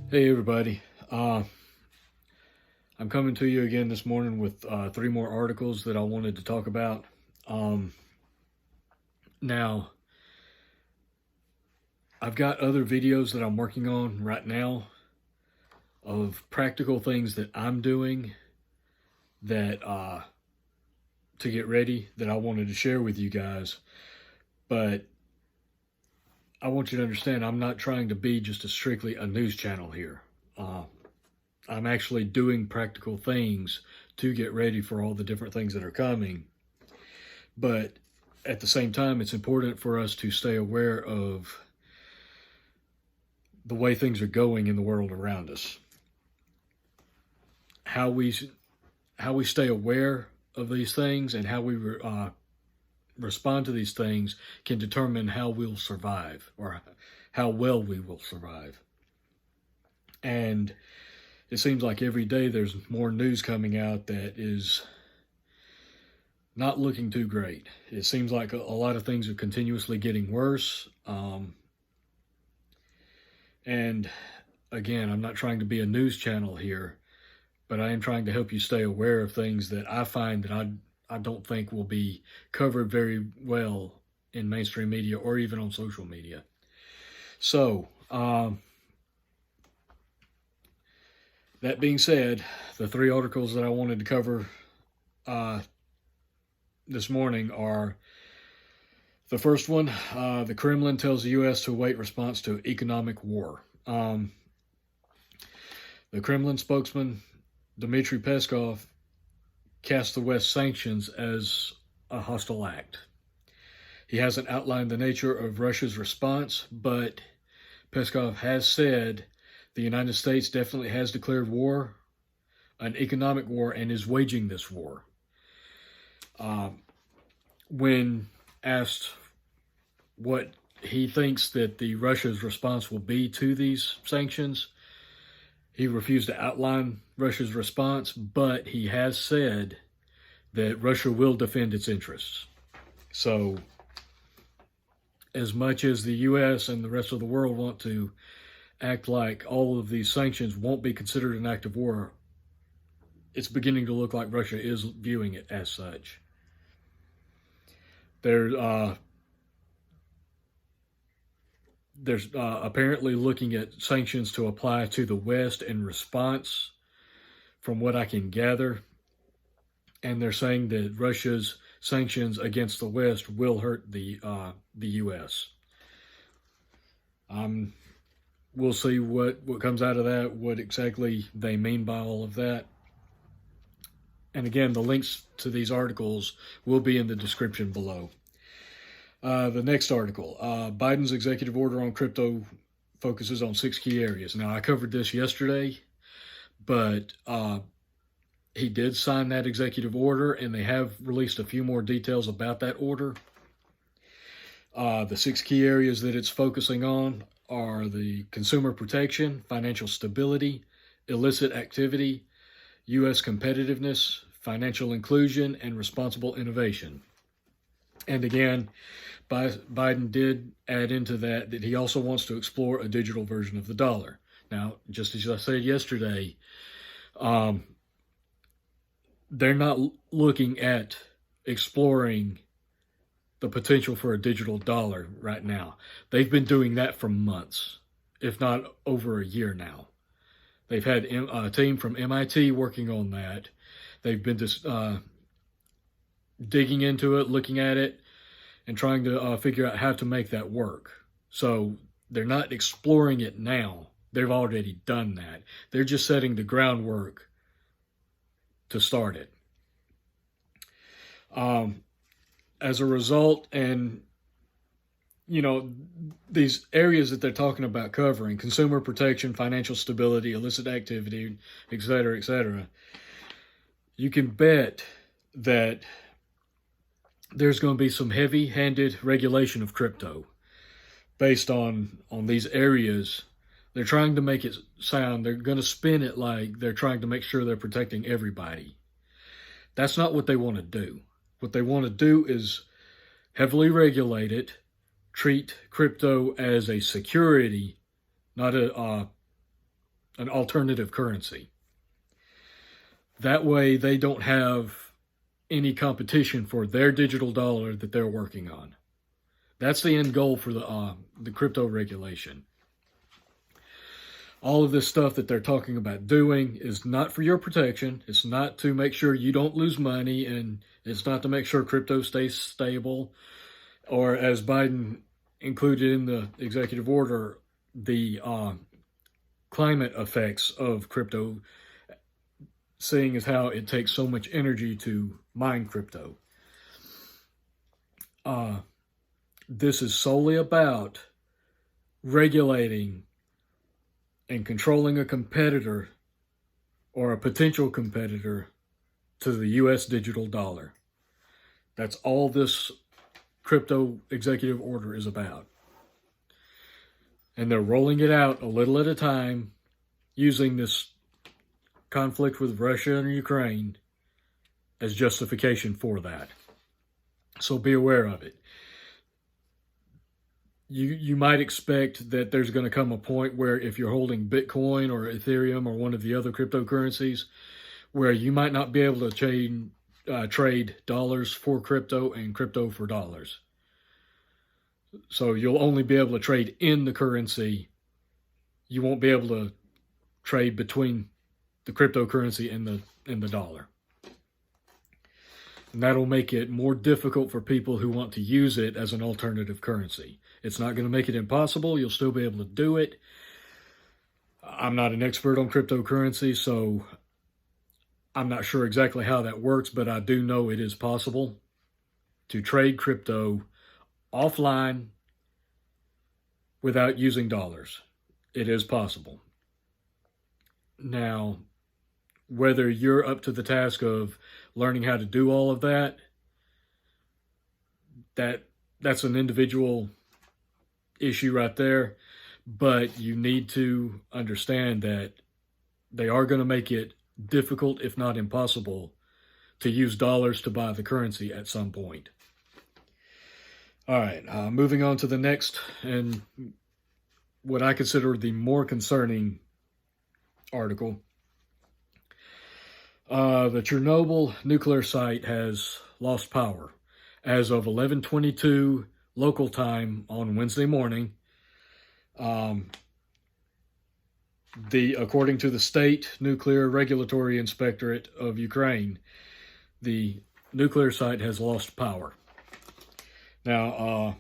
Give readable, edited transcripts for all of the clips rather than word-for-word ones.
Hey everybody, I'm coming to you again this morning with three more articles that I wanted to talk about. Um, Now, I've got other videos that I'm working on right now of practical things that I'm doing that to get ready that I wanted to share with you guys. But I want you to understand I'm not trying to be just strictly a news channel here. Uh, I'm actually doing practical things to get ready for all the different things that are coming. But at the same time, it's important for us to stay aware of the way things are going in the world around us. How we stay aware of these things and how we respond to these things can determine how we'll survive or how well we will survive. And it seems like every day there's more news coming out that is not looking too great. It seems like a lot of things are continuously getting worse. And again, I'm not trying to be a news channel here, but I am trying to help you stay aware of things that I find that I don't think will be covered very well in mainstream media or even on social media. So, that being said, the three articles that I wanted to cover this morning are the first one, the Kremlin tells the U.S. to await response to economic war. The Kremlin spokesman, Dmitry Peskov, cast the West sanctions as a hostile act. He hasn't outlined the nature of Russia's response, but Peskov has said the United States definitely has declared war, an economic war, and is waging this war. When asked what he thinks that the Russia's response will be to these sanctions, he refused to outline Russia's response, but he has said that Russia will defend its interests. So, as much as the U.S. and the rest of the world want to act like all of these sanctions won't be considered an act of war, it's beginning to look like Russia is viewing it as such. There's apparently looking at sanctions to apply to the West in response, from what I can gather. And they're saying that Russia's sanctions against the West will hurt the U.S. We'll see what comes out of that, what exactly they mean by all of that. And again, the links to these articles will be in the description below. The next article, Biden's executive order on crypto focuses on 6 key areas. Now, I covered this yesterday, but he did sign that executive order, and they have released a few more details about that order. The 6 key areas that it's focusing on are the consumer protection, financial stability, illicit activity, U.S. competitiveness, financial inclusion, and responsible innovation. And again, Biden did add into that he also wants to explore a digital version of the dollar. Now, just as I said yesterday, they're not looking at exploring the potential for a digital dollar right now. They've been doing that for months, if not over a year now. They've had a team from MIT working on that. They've been just digging into it, looking at it, and trying to figure out how to make that work. So they're not exploring it now. They've already done that. They're just setting the groundwork to start it. As a result, and these areas that they're talking about covering, consumer protection, financial stability, illicit activity, etc., you can bet that there's going to be some heavy-handed regulation of crypto based on these areas. They're trying to make it sound, they're going to spin it like they're trying to make sure they're protecting everybody. That's not what they want to do. What they want to do is heavily regulate it, treat crypto as a security, not an alternative currency. That way they don't have any competition for their digital dollar that they're working on. That's the end goal for the crypto regulation. All of this stuff that they're talking about doing is not for your protection. It's not to make sure you don't lose money, and it's not to make sure crypto stays stable, or as Biden included in the executive order, the climate effects of crypto, seeing as how it takes so much energy to mine crypto. This is solely about regulating and controlling a competitor or a potential competitor to the U.S. digital dollar. That's all this crypto executive order is about. And they're rolling it out a little at a time, using this conflict with Russia and Ukraine as justification for that. So be aware of it. You might expect that there's going to come a point where if you're holding Bitcoin or Ethereum or one of the other cryptocurrencies, where you might not be able to trade dollars for crypto and crypto for dollars. So you'll only be able to trade in the currency. You won't be able to trade between the cryptocurrency and the dollar. And that'll make it more difficult for people who want to use it as an alternative currency. It's not going to make it impossible. You'll still be able to do it. I'm not an expert on cryptocurrency, so I'm not sure exactly how that works, but I do know it is possible to trade crypto offline without using dollars. It is possible. Now, whether you're up to the task of learning how to do all of that, that's an individual issue right there. But you need to understand that they are going to make it difficult, if not impossible, to use dollars to buy the currency at some point. All right, moving on to the next, and what I consider the more concerning article. The Chernobyl nuclear site has lost power as of 11:22 local time on Wednesday morning. According to the State Nuclear Regulatory Inspectorate of Ukraine, the nuclear site has lost power. Now,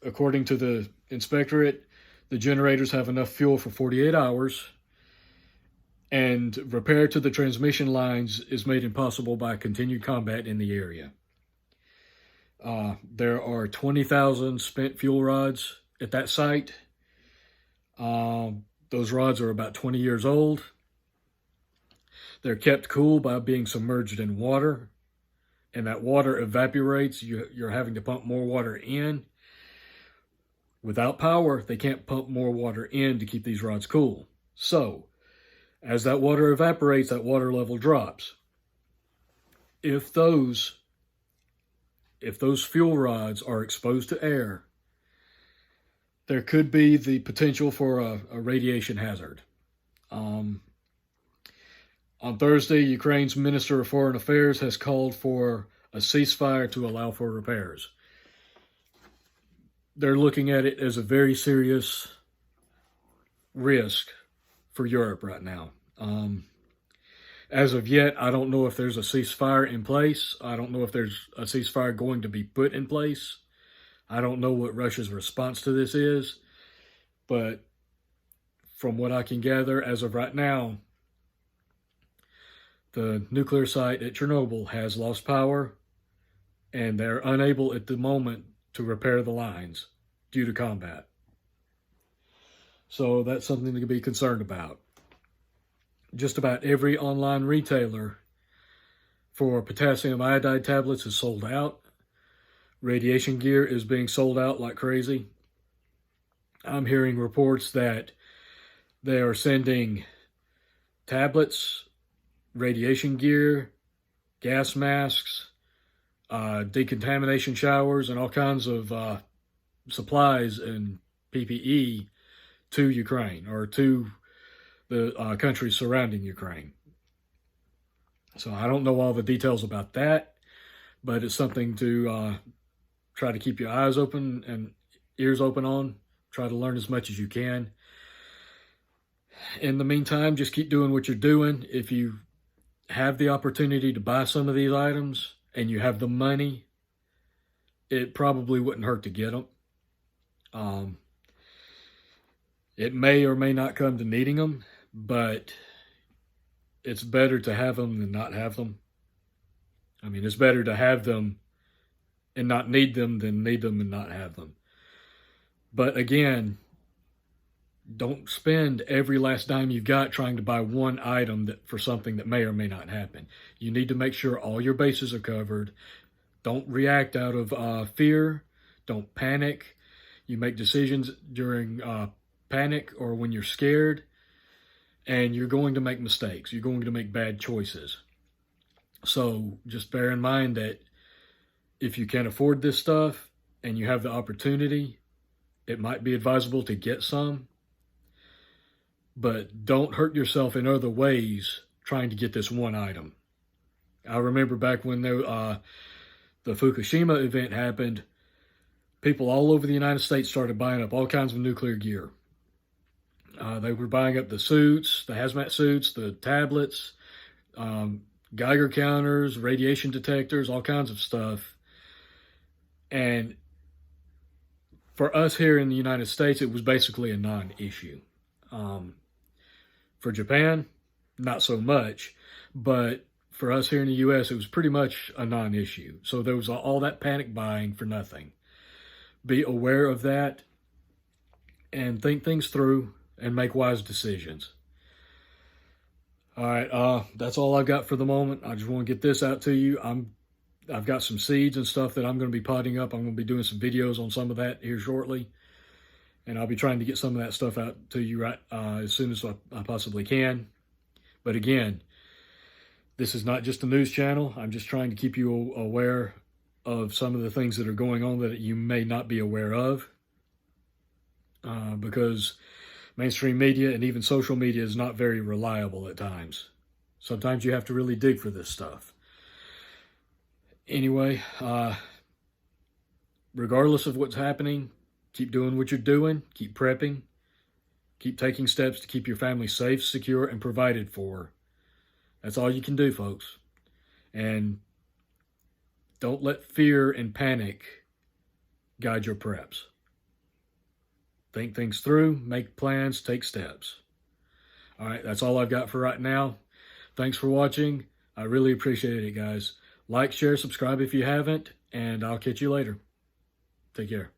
according to the inspectorate, the generators have enough fuel for 48 hours, and repair to the transmission lines is made impossible by continued combat in the area. There are 20,000 spent fuel rods at that site. Those rods are about 20 years old. They're kept cool by being submerged in water, and that water evaporates. You're having to pump more water in. Without power, they can't pump more water in to keep these rods cool. So, as that water evaporates, that water level drops. If those fuel rods are exposed to air, there could be the potential for a radiation hazard. On Thursday, Ukraine's Minister of Foreign Affairs has called for a ceasefire to allow for repairs. They're looking at it as a very serious risk for Europe right now. As of yet, I don't know if there's a ceasefire in place. I don't know if there's a ceasefire going to be put in place. I don't know what Russia's response to this is. But from what I can gather, as of right now, the nuclear site at Chernobyl has lost power, and they're unable at the moment to repair the lines due to combat. So that's something to be concerned about. Just about every online retailer for potassium iodide tablets is sold out. Radiation gear is being sold out like crazy. I'm hearing reports that they are sending tablets, radiation gear, gas masks, decontamination showers, and all kinds of supplies and PPE to Ukraine, or to the countries surrounding Ukraine. So I don't know all the details about that, but it's something to try to keep your eyes open and ears open on. Try to learn as much as you can. In the meantime, just keep doing what you're doing. If you have the opportunity to buy some of these items and you have the money, it probably wouldn't hurt to get them. It may or may not come to needing them, but it's better to have them than not have them. I mean, it's better to have them and not need them than need them and not have them. But again, don't spend every last dime you've got trying to buy one item for something that may or may not happen. You need to make sure all your bases are covered. Don't react out of fear. Don't panic. You make decisions during panic or when you're scared, and you're going to make mistakes. You're going to make bad choices. So just bear in mind that if you can afford this stuff and you have the opportunity, it might be advisable to get some, but don't hurt yourself in other ways trying to get this one item. I remember back when the Fukushima event happened, people all over the United States started buying up all kinds of nuclear gear. They were buying up the suits, the hazmat suits, the tablets, Geiger counters, radiation detectors, all kinds of stuff. And for us here in the United States, it was basically a non-issue. For Japan, not so much, but for us here in the U.S., it was pretty much a non-issue. So there was all that panic buying for nothing. Be aware of that and think things through and make wise decisions. All right, that's all I've got for the moment. I just want to get this out to you. I've got some seeds and stuff that I'm going to be potting up. I'm going to be doing some videos on some of that here shortly. And I'll be trying to get some of that stuff out to you right as soon as I possibly can. But again, this is not just a news channel. I'm just trying to keep you aware of some of the things that are going on that you may not be aware of. Because mainstream media and even social media is not very reliable at times. Sometimes you have to really dig for this stuff. Anyway, regardless of what's happening, keep doing what you're doing, keep prepping, keep taking steps to keep your family safe, secure, and provided for. That's all you can do, folks. And don't let fear and panic guide your preps. Think things through, make plans, take steps. All right, that's all I've got for right now. Thanks for watching. I really appreciate it, guys. Like, share, subscribe if you haven't, and I'll catch you later. Take care.